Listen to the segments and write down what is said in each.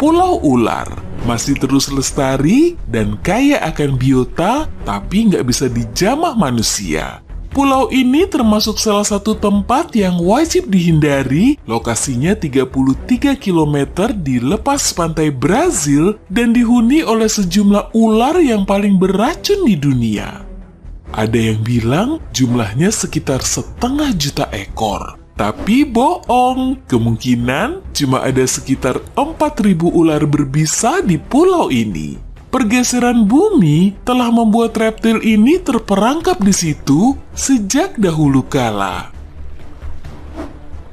Pulau Ular. Masih terus lestari dan kaya akan biota, tapi nggak bisa dijamah manusia. Pulau ini termasuk salah satu tempat yang wajib dihindari. Lokasinya 33 km di lepas pantai Brazil dan dihuni oleh sejumlah ular yang paling beracun di dunia. Ada yang bilang jumlahnya sekitar 1,5 juta ekor. Tapi bohong, kemungkinan cuma ada sekitar 4.000 ular berbisa di pulau ini. Pergeseran bumi telah membuat reptil ini terperangkap di situ sejak dahulu kala.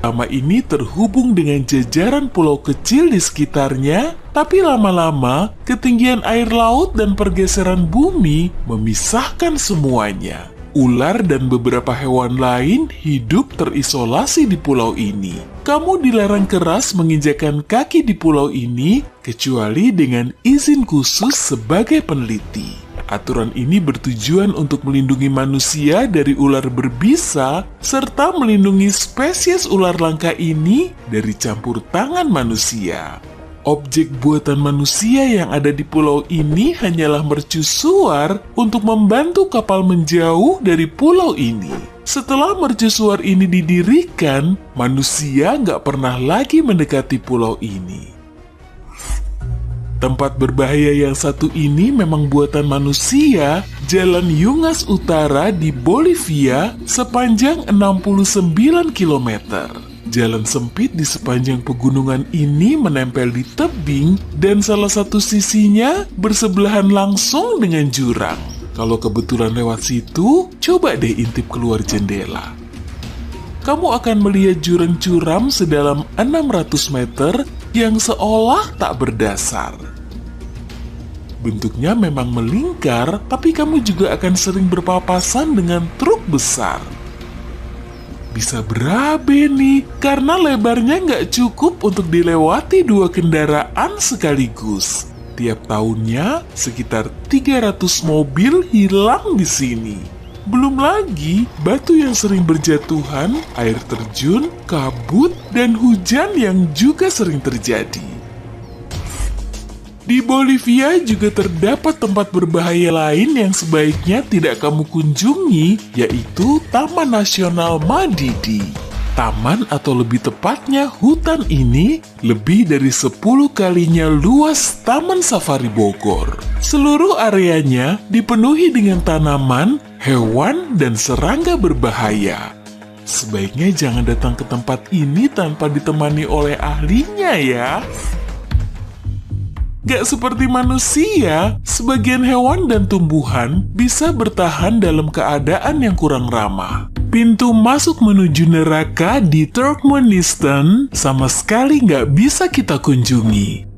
Lama ini terhubung dengan jajaran pulau kecil di sekitarnya, tapi lama-lama ketinggian air laut dan pergeseran bumi memisahkan semuanya. Ular dan beberapa hewan lain hidup terisolasi di pulau ini. Kamu dilarang keras menginjakan kaki di pulau ini kecuali dengan izin khusus sebagai peneliti. Aturan ini bertujuan untuk melindungi manusia dari ular berbisa serta melindungi spesies ular langka ini dari campur tangan manusia. Objek buatan manusia yang ada di pulau ini hanyalah mercusuar untuk membantu kapal menjauh dari pulau ini. Setelah mercusuar ini didirikan, manusia nggak pernah lagi mendekati pulau ini. Tempat berbahaya yang satu ini memang buatan manusia, Jalan Yungas Utara di Bolivia sepanjang 69 km. Jalan sempit di sepanjang pegunungan ini menempel di tebing dan salah satu sisinya bersebelahan langsung dengan jurang. Kalau kebetulan lewat situ, coba deh intip keluar jendela. Kamu akan melihat jurang curam sedalam 600 meter yang seolah tak berdasar. Bentuknya memang melingkar, tapi kamu juga akan sering berpapasan dengan truk besar. Bisa berabe nih, karena lebarnya nggak cukup untuk dilewati 2 kendaraan sekaligus. Tiap tahunnya, sekitar 300 mobil hilang di sini. Belum lagi, batu yang sering berjatuhan, air terjun, kabut, dan hujan yang juga sering terjadi. Di Bolivia juga terdapat tempat berbahaya lain yang sebaiknya tidak kamu kunjungi, yaitu Taman Nasional Madidi. Taman atau lebih tepatnya hutan ini lebih dari 10 kalinya luas Taman Safari Bogor. Seluruh areanya dipenuhi dengan tanaman, hewan, dan serangga berbahaya. Sebaiknya jangan datang ke tempat ini tanpa ditemani oleh ahlinya ya. Gak seperti manusia, sebagian hewan dan tumbuhan bisa bertahan dalam keadaan yang kurang ramah. Pintu masuk menuju neraka di Turkmenistan sama sekali gak bisa kita kunjungi.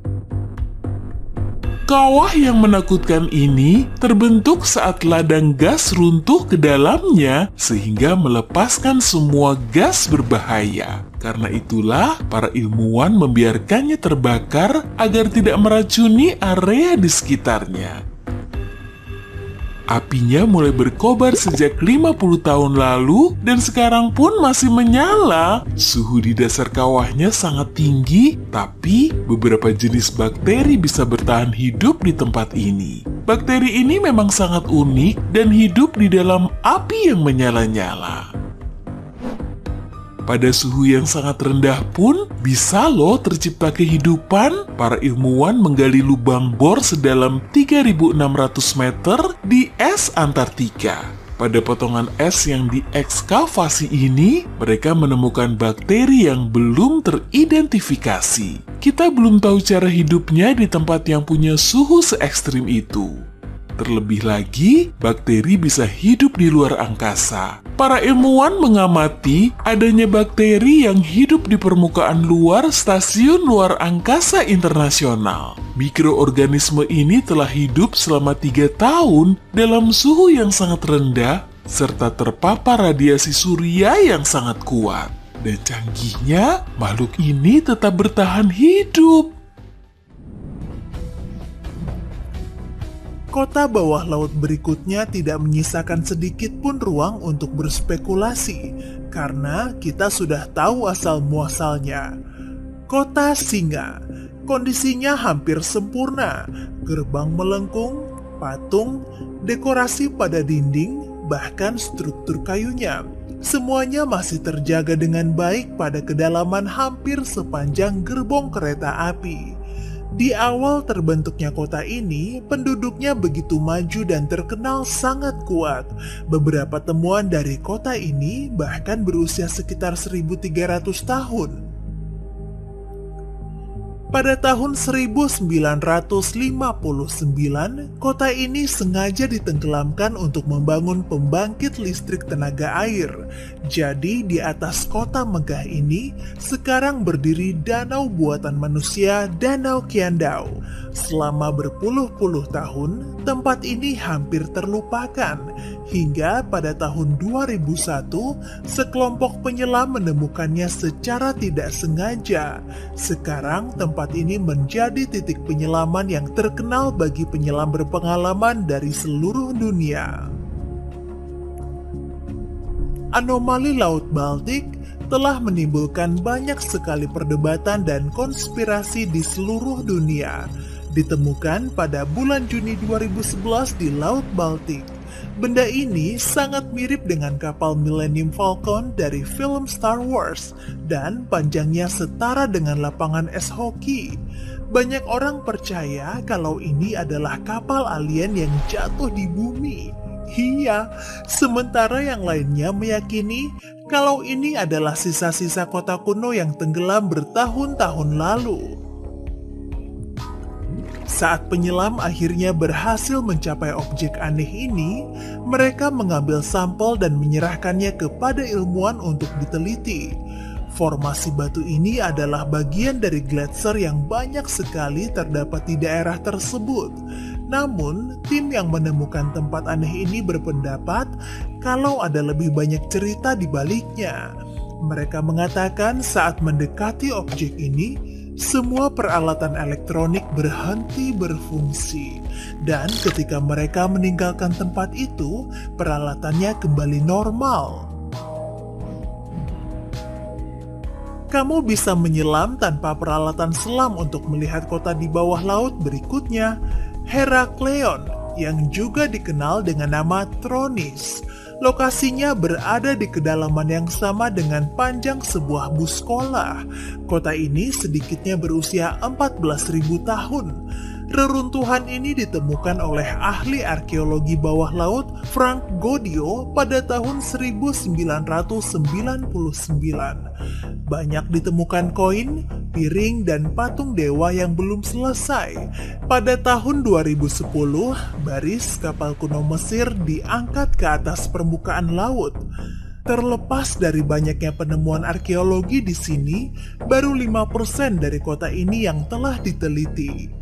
Kawah yang menakutkan ini terbentuk saat ladang gas runtuh ke dalamnya sehingga melepaskan semua gas berbahaya. Karena itulah para ilmuwan membiarkannya terbakar agar tidak meracuni area di sekitarnya. Apinya mulai berkobar sejak 50 tahun lalu dan sekarang pun masih menyala. Suhu di dasar kawahnya sangat tinggi, tapi beberapa jenis bakteri bisa bertahan hidup di tempat ini. Bakteri ini memang sangat unik dan hidup di dalam api yang menyala-nyala. Pada suhu yang sangat rendah pun bisa loh tercipta kehidupan. Para ilmuwan menggali lubang bor sedalam 3.600 meter di es Antartika. Pada potongan es yang diekskavasi ini, mereka menemukan bakteri yang belum teridentifikasi. Kita belum tahu cara hidupnya di tempat yang punya suhu se-ekstrim itu. Terlebih lagi, bakteri bisa hidup di luar angkasa. Para ilmuwan mengamati adanya bakteri yang hidup di permukaan luar Stasiun Luar Angkasa Internasional. Mikroorganisme ini telah hidup selama 3 tahun dalam suhu yang sangat rendah serta terpapar radiasi surya yang sangat kuat. Dan canggihnya, makhluk ini tetap bertahan hidup. Kota bawah laut berikutnya tidak menyisakan sedikit pun ruang untuk berspekulasi, karena kita sudah tahu asal-muasalnya. Kota Singa. Kondisinya hampir sempurna, gerbang melengkung, patung, dekorasi pada dinding, bahkan struktur kayunya. Semuanya masih terjaga dengan baik pada kedalaman hampir sepanjang gerbong kereta api. Di awal terbentuknya kota ini, penduduknya begitu maju dan terkenal sangat kuat. Beberapa temuan dari kota ini bahkan berusia sekitar 1300 tahun. Pada tahun 1959, kota ini sengaja ditenggelamkan untuk membangun pembangkit listrik tenaga air. Jadi di atas kota megah ini sekarang berdiri danau buatan manusia, Danau Qandao. Selama berpuluh-puluh tahun, tempat ini hampir terlupakan. Hingga pada tahun 2001, sekelompok penyelam menemukannya secara tidak sengaja. Sekarang tempat ini menjadi titik penyelaman yang terkenal bagi penyelam berpengalaman dari seluruh dunia. Anomali Laut Baltik telah menimbulkan banyak sekali perdebatan dan konspirasi di seluruh dunia. Ditemukan pada bulan Juni 2011 di Laut Baltik. Benda ini sangat mirip dengan kapal Millennium Falcon dari film Star Wars dan panjangnya setara dengan lapangan es hoki. Banyak orang percaya kalau ini adalah kapal alien yang jatuh di bumi. Iya, sementara yang lainnya meyakini kalau ini adalah sisa-sisa kota kuno yang tenggelam bertahun-tahun lalu. Saat penyelam akhirnya berhasil mencapai objek aneh ini, mereka mengambil sampel dan menyerahkannya kepada ilmuwan untuk diteliti. Formasi batu ini adalah bagian dari gletser yang banyak sekali terdapat di daerah tersebut. Namun, tim yang menemukan tempat aneh ini berpendapat kalau ada lebih banyak cerita di baliknya. Mereka mengatakan saat mendekati objek ini, semua peralatan elektronik berhenti berfungsi, dan ketika mereka meninggalkan tempat itu, peralatannya kembali normal. Kamu bisa menyelam tanpa peralatan selam untuk melihat kota di bawah laut berikutnya, Herakleion, yang juga dikenal dengan nama Tronis. Lokasinya berada di kedalaman yang sama dengan panjang sebuah bus sekolah. Kota ini sedikitnya berusia 14.000 tahun. Reruntuhan ini ditemukan oleh ahli arkeologi bawah laut Frank Godio pada tahun 1999. Banyak ditemukan koin, piring, dan patung dewa yang belum selesai. Pada tahun 2010, baris kapal kuno Mesir diangkat ke atas permukaan laut. Terlepas dari banyaknya penemuan arkeologi di sini, baru 5% dari kota ini yang telah diteliti.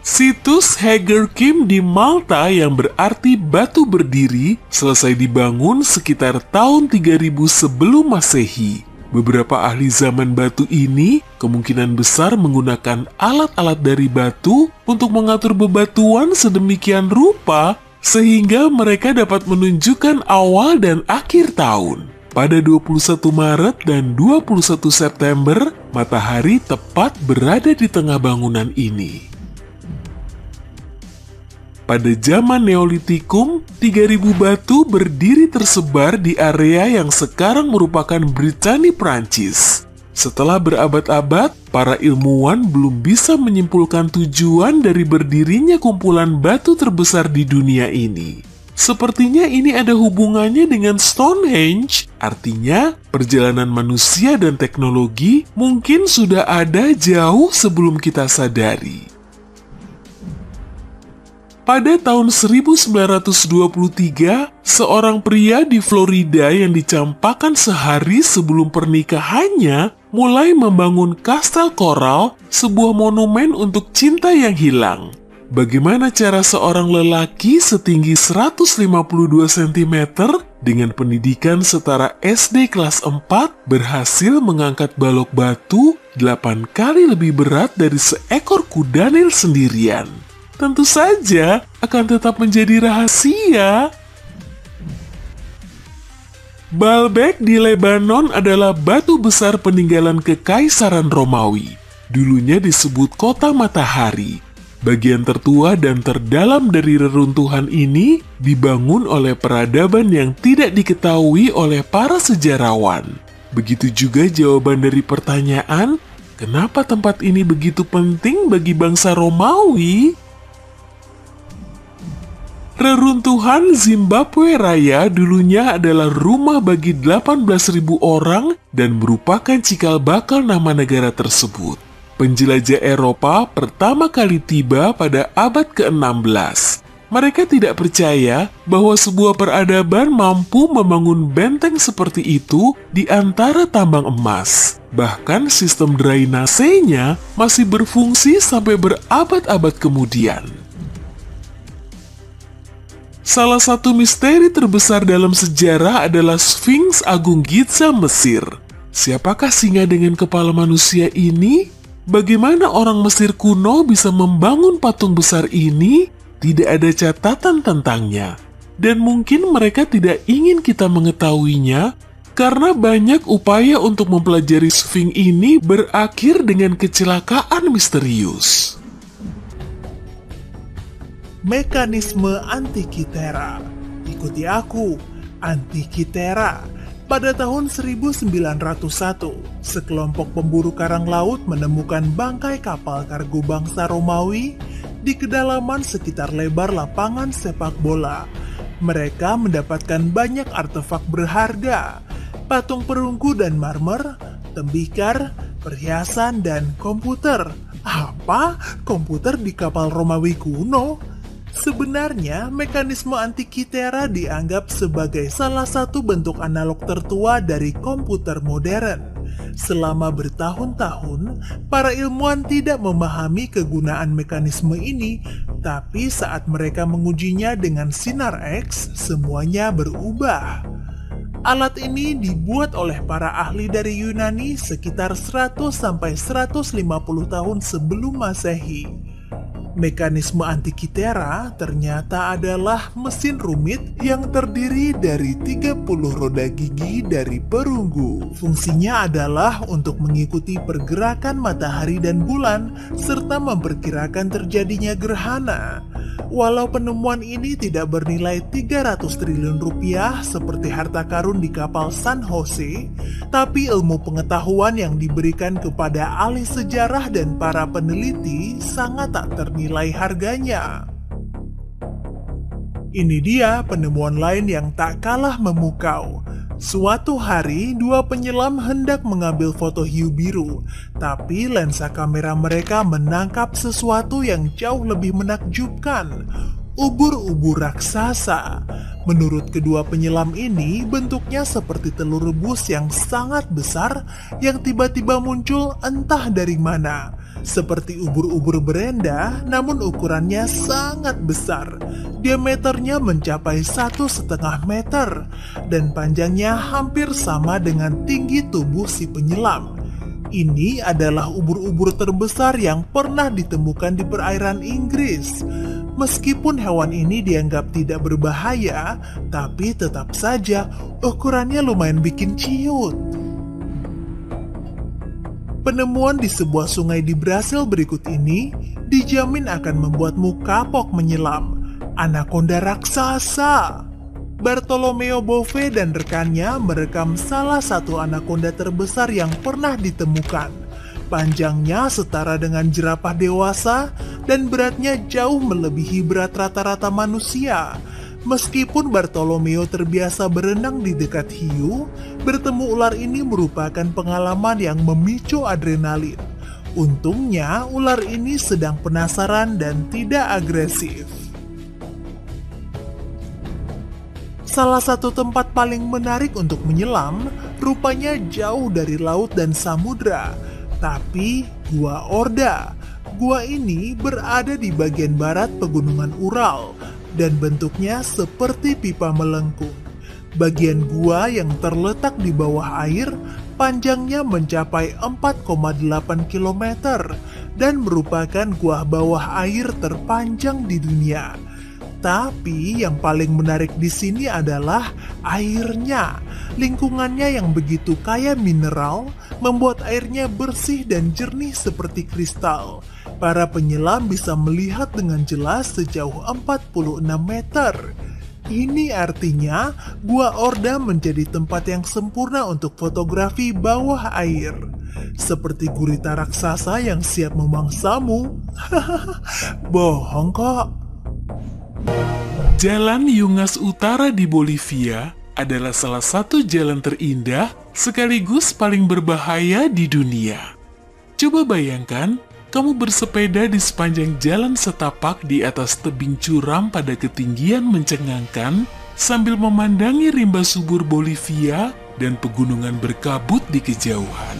Situs Hager Kim di Malta yang berarti batu berdiri selesai dibangun sekitar tahun 3000 sebelum Masehi. Beberapa ahli zaman batu ini kemungkinan besar menggunakan alat-alat dari batu untuk mengatur bebatuan sedemikian rupa sehingga mereka dapat menunjukkan awal dan akhir tahun. Pada 21 Maret dan 21 September, matahari tepat berada di tengah bangunan ini. Pada zaman Neolitikum, 3000 batu berdiri tersebar di area yang sekarang merupakan Britania, Prancis. Setelah berabad-abad, para ilmuwan belum bisa menyimpulkan tujuan dari berdirinya kumpulan batu terbesar di dunia ini. Sepertinya ini ada hubungannya dengan Stonehenge, artinya perjalanan manusia dan teknologi mungkin sudah ada jauh sebelum kita sadari. Pada tahun 1923, seorang pria di Florida yang dicampakkan sehari sebelum pernikahannya mulai membangun Kastel Coral, sebuah monumen untuk cinta yang hilang. Bagaimana cara seorang lelaki setinggi 152 cm dengan pendidikan setara SD kelas 4 berhasil mengangkat balok batu 8 kali lebih berat dari seekor kuda nil sendirian? Tentu saja akan tetap menjadi rahasia. Baalbek di Lebanon adalah batu besar peninggalan Kekaisaran Romawi. Dulunya disebut kota matahari. Bagian tertua dan terdalam dari reruntuhan ini dibangun oleh peradaban yang tidak diketahui oleh para sejarawan. Begitu juga jawaban dari pertanyaan, kenapa tempat ini begitu penting bagi bangsa Romawi? Reruntuhan Zimbabwe Raya dulunya adalah rumah bagi 18.000 orang dan merupakan cikal bakal nama negara tersebut. Penjelajah Eropa pertama kali tiba pada abad ke-16. Mereka tidak percaya bahwa sebuah peradaban mampu membangun benteng seperti itu di antara tambang emas. Bahkan sistem drainasenya masih berfungsi sampai berabad-abad kemudian. Salah satu misteri terbesar dalam sejarah adalah Sphinx Agung Giza Mesir. Siapakah singa dengan kepala manusia ini? Bagaimana orang Mesir kuno bisa membangun patung besar ini? Tidak ada catatan tentangnya. Dan mungkin mereka tidak ingin kita mengetahuinya karena banyak upaya untuk mempelajari Sphinx ini berakhir dengan kecelakaan misterius. Mekanisme Antikythera. Ikuti aku, Antikythera. Pada tahun 1901, sekelompok pemburu karang laut menemukan bangkai kapal kargo bangsa Romawi di kedalaman sekitar lebar lapangan sepak bola. Mereka mendapatkan banyak artefak berharga, patung perunggu dan marmer, tembikar, perhiasan, dan komputer. Apa? Komputer di kapal Romawi kuno? Sebenarnya, mekanisme Antikythera dianggap sebagai salah satu bentuk analog tertua dari komputer modern. Selama bertahun-tahun, para ilmuwan tidak memahami kegunaan mekanisme ini, tapi saat mereka mengujinya dengan sinar X, semuanya berubah. Alat ini dibuat oleh para ahli dari Yunani sekitar 100-150 tahun sebelum Masehi. Mekanisme Antikythera ternyata adalah mesin rumit yang terdiri dari 30 roda gigi dari perunggu. Fungsinya adalah untuk mengikuti pergerakan matahari dan bulan serta memperkirakan terjadinya gerhana. Walau penemuan ini tidak bernilai 300 triliun rupiah seperti harta karun di kapal San Jose, tapi ilmu pengetahuan yang diberikan kepada ahli sejarah dan para peneliti sangat tak ternilai harganya. Ini dia penemuan lain yang tak kalah memukau. Suatu hari, dua penyelam hendak mengambil foto hiu biru, tapi lensa kamera mereka menangkap sesuatu yang jauh lebih menakjubkan. Ubur-ubur raksasa. Menurut kedua penyelam ini, bentuknya seperti telur rebus yang sangat besar yang tiba-tiba muncul entah dari mana. Seperti ubur-ubur berenda, namun ukurannya sangat besar. Diameternya mencapai 1,5 meter dan panjangnya hampir sama dengan tinggi tubuh si penyelam. Ini adalah ubur-ubur terbesar yang pernah ditemukan di perairan Inggris. Meskipun hewan ini dianggap tidak berbahaya, tapi tetap saja ukurannya lumayan bikin ciut. Penemuan di sebuah sungai di Brasil berikut ini dijamin akan membuatmu kapok menyelam. Anaconda raksasa. Bartolomeo Bove dan rekannya merekam salah satu anaconda terbesar yang pernah ditemukan. Panjangnya setara dengan jerapah dewasa dan beratnya jauh melebihi berat rata-rata manusia. Meskipun Bartolomeo terbiasa berenang di dekat hiu, bertemu ular ini merupakan pengalaman yang memicu adrenalin. Untungnya, ular ini sedang penasaran dan tidak agresif. Salah satu tempat paling menarik untuk menyelam, rupanya jauh dari laut dan samudra, tapi Gua Orda. Gua ini berada di bagian barat pegunungan Ural, dan bentuknya seperti pipa melengkung. Bagian gua yang terletak di bawah air, panjangnya mencapai 4,8 km dan merupakan gua bawah air terpanjang di dunia. Tapi yang paling menarik di sini adalah airnya. Lingkungannya yang begitu kaya mineral membuat airnya bersih dan jernih seperti kristal. Para penyelam bisa melihat dengan jelas sejauh 46 meter. Ini artinya Gua Orda menjadi tempat yang sempurna untuk fotografi bawah air. Seperti gurita raksasa yang siap memangsamu. Bohong kok. Jalan Yungas Utara di Bolivia adalah salah satu jalan terindah sekaligus paling berbahaya di dunia. Coba bayangkan, kamu bersepeda di sepanjang jalan setapak di atas tebing curam pada ketinggian mencengangkan sambil memandangi rimba subur Bolivia dan pegunungan berkabut di kejauhan.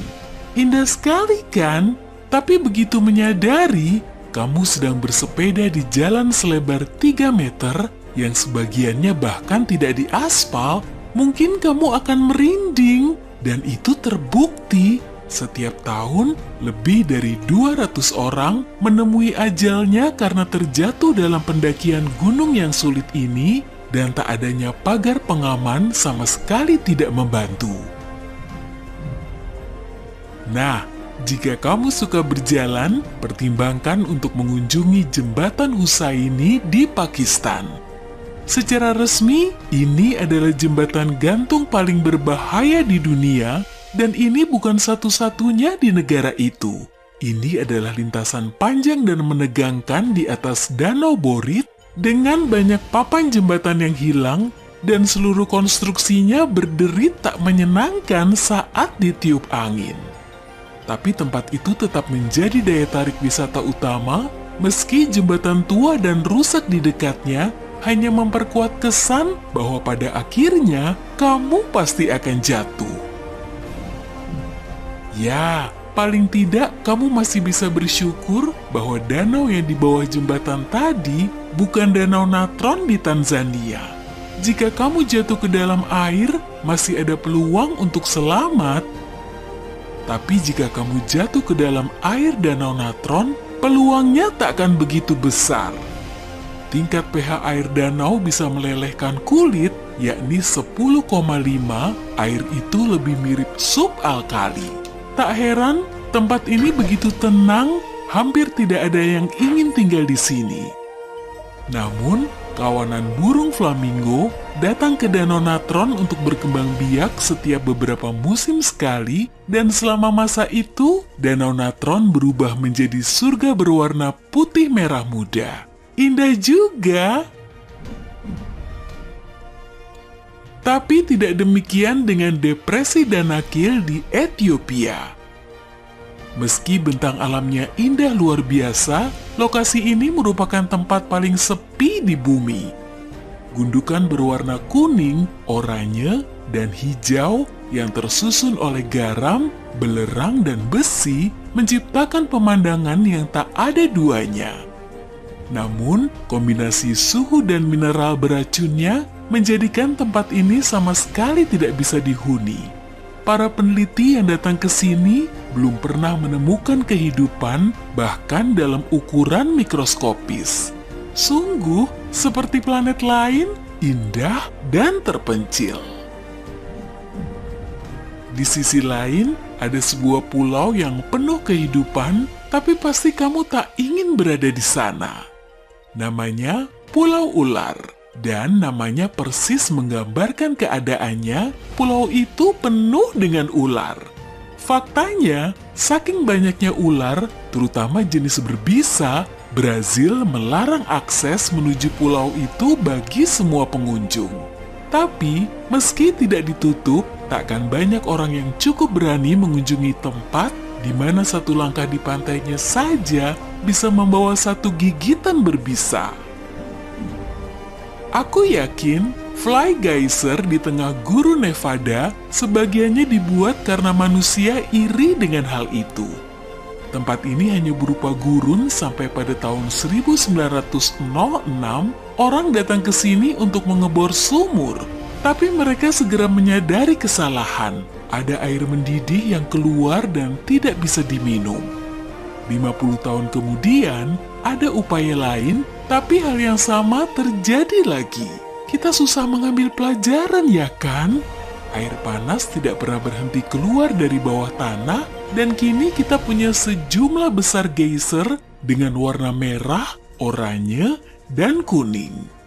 Indah sekali kan? Tapi begitu menyadari, kamu sedang bersepeda di jalan selebar 3 meter yang sebagiannya bahkan tidak diaspal, mungkin kamu akan merinding. Dan itu terbukti. Setiap tahun, lebih dari 200 orang menemui ajalnya karena terjatuh dalam pendakian gunung yang sulit ini dan tak adanya pagar pengaman sama sekali tidak membantu. Nah, jika kamu suka berjalan, pertimbangkan untuk mengunjungi jembatan Husaini di Pakistan. Secara resmi, ini adalah jembatan gantung paling berbahaya di dunia, dan ini bukan satu-satunya di negara itu. Ini adalah lintasan panjang dan menegangkan di atas Danau Borit dengan banyak papan jembatan yang hilang dan seluruh konstruksinya berderit tak menyenangkan saat ditiup angin. Tapi tempat itu tetap menjadi daya tarik wisata utama meski jembatan tua dan rusak di dekatnya hanya memperkuat kesan bahwa pada akhirnya kamu pasti akan jatuh. Ya, paling tidak kamu masih bisa bersyukur bahwa danau yang di bawah jembatan tadi bukan Danau Natron di Tanzania. Jika kamu jatuh ke dalam air, masih ada peluang untuk selamat. Tapi jika kamu jatuh ke dalam air Danau Natron, peluangnya tak akan begitu besar. Tingkat pH air danau bisa melelehkan kulit, yakni 10,5, air itu lebih mirip sup alkali. Tak heran, tempat ini begitu tenang, hampir tidak ada yang ingin tinggal di sini. Namun, kawanan burung flamingo datang ke Danau Natron untuk berkembang biak setiap beberapa musim sekali, dan selama masa itu, Danau Natron berubah menjadi surga berwarna putih merah muda. Indah juga. Tapi tidak demikian dengan depresi Danakil di Ethiopia. Meski bentang alamnya indah luar biasa, lokasi ini merupakan tempat paling sepi di bumi. Gundukan berwarna kuning, oranye, dan hijau yang tersusun oleh garam, belerang, dan besi menciptakan pemandangan yang tak ada duanya. Namun, kombinasi suhu dan mineral beracunnya menjadikan tempat ini sama sekali tidak bisa dihuni. Para peneliti yang datang ke sini belum pernah menemukan kehidupan bahkan dalam ukuran mikroskopis. Sungguh seperti planet lain, indah dan terpencil. Di sisi lain, ada sebuah pulau yang penuh kehidupan, tapi pasti kamu tak ingin berada di sana. Namanya Pulau Ular. Dan namanya persis menggambarkan keadaannya, pulau itu penuh dengan ular. Faktanya, saking banyaknya ular, terutama jenis berbisa, Brazil melarang akses menuju pulau itu bagi semua pengunjung. Tapi, meski tidak ditutup, takkan banyak orang yang cukup berani mengunjungi tempat di mana satu langkah di pantainya saja bisa membawa satu gigitan berbisa. Aku yakin Fly Geyser di tengah gurun Nevada sebagiannya dibuat karena manusia iri dengan hal itu. Tempat ini hanya berupa gurun sampai pada tahun 1906 orang datang ke sini untuk mengebor sumur. Tapi mereka segera menyadari kesalahan. Ada air mendidih yang keluar dan tidak bisa diminum. 50 tahun kemudian, ada upaya lain, tapi hal yang sama terjadi lagi. Kita susah mengambil pelajaran, ya kan? Air panas tidak pernah berhenti keluar dari bawah tanah, dan kini kita punya sejumlah besar geyser dengan warna merah, oranye, dan kuning.